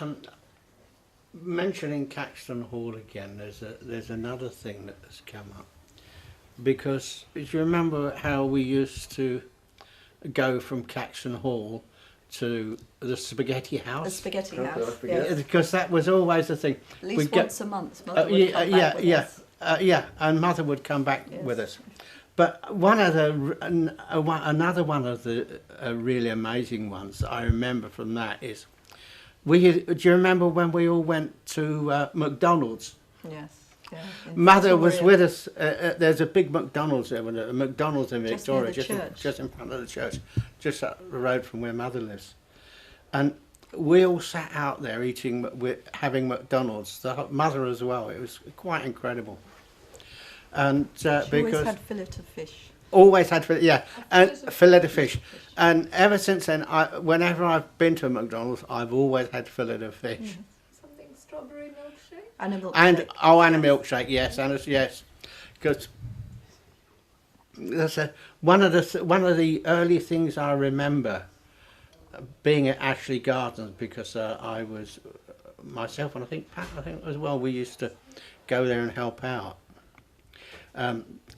Um, mentioning Caxton Hall again, there's another thing that has come up. Because do you remember how we used to go from Caxton Hall to the Spaghetti House? The Spaghetti House, Yeah, yes. because that was always the thing. At least We'd once a month, Mother would come back with us. And Mother would come back Yes. with us. But one of another one of the really amazing ones that I remember from that is, do you remember when we all went to McDonald's? Yes. Yeah, Mother was Victoria. with us. There's a big McDonald's there, a McDonald's in Just Victoria, near the church. just in front of the church, just up the road from where Mother lives. And we all sat out there having McDonald's. Mother as well. It was quite incredible. And She always because had fillet of fish. always had fillet of fish. And ever since then, whenever I've been to a McDonald's, I've always had fillet of fish. Something strawberry milkshake? And a milkshake. And a milkshake, yes, yes, because that's one of the early things I remember being at Ashley Gardens, because I was myself and I think Pat, as well. We used to go there and help out.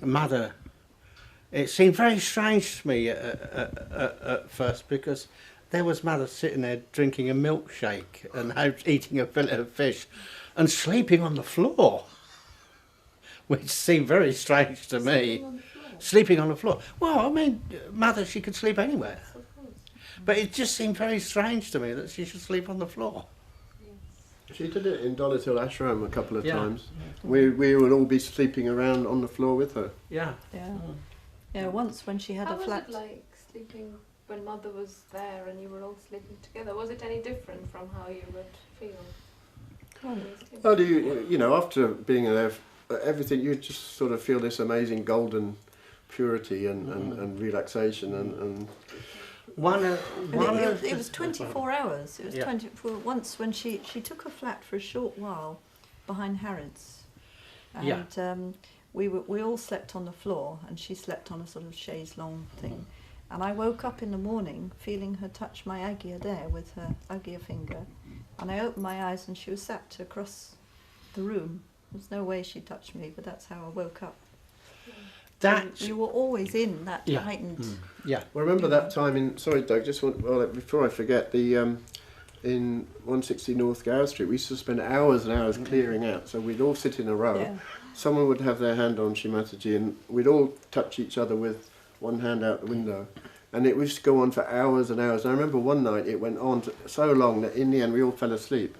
Mother, it seemed very strange to me at first, because there was Mother sitting there drinking a milkshake and eating a fillet of fish and sleeping on the floor, which seemed very strange to me. Sleeping on the floor. Well, I mean, Mother, she could sleep anywhere. But it just seemed very strange to me that she should sleep on the floor. She did it in Dolittle Ashram a couple of Yeah. times. We would all be sleeping around on the floor with her. Yeah. Yeah. Yeah, once when she had How a was flat. it like sleeping when Mother was there and you were all sleeping together? Was it any different from how you would feel? Well, you know, after being there, everything, you just sort of feel this amazing golden purity and relaxation and It was 24 hours. It was Yeah. 24. Once when she took a flat for a short while behind Harrods, and we all slept on the floor, and she slept on a sort of chaise longue thing. And I woke up in the morning feeling her touch my aggia there with her aggia finger, and I opened my eyes and she was sat across the room. There's no way she touched me, but that's how I woke up. That You were always in that Yeah. heightened. yeah. Well, remember that time in, sorry Doug, before I forget, in 160 North Gower Street, we used to spend hours and hours clearing out. So we'd all sit in a row. Yeah. Someone would have their hand on Shri Mataji and we'd all touch each other with one hand out the window. And it used to go on for hours and hours. And I remember one night it went on so long that in the end we all fell asleep.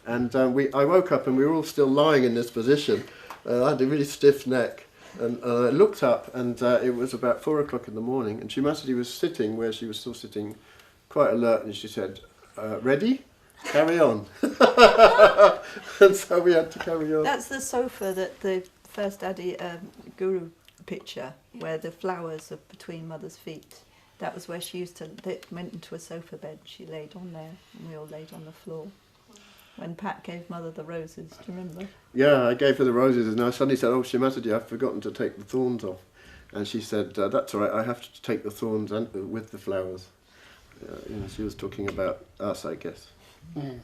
And I woke up and we were all still lying in this position. I had a really stiff neck. And I looked up and it was about 4 o'clock in the morning, and Shri Mataji was sitting where she was still sitting, quite alert, and she said, ready? Carry on. And so we had to carry on. That's the sofa that the first Adi Guru picture, where the flowers are between Mother's feet. That was where she used to, they went into a sofa bed, she laid on there, and we all laid on the floor. When Pat gave Mother the roses, do you remember? Yeah, I gave her the roses, and I suddenly said, oh, Shri Mataji, I've forgotten to take the thorns off. And she said, that's all right, I have to take the thorns with the flowers. You know, she was talking about us, I guess. Mm.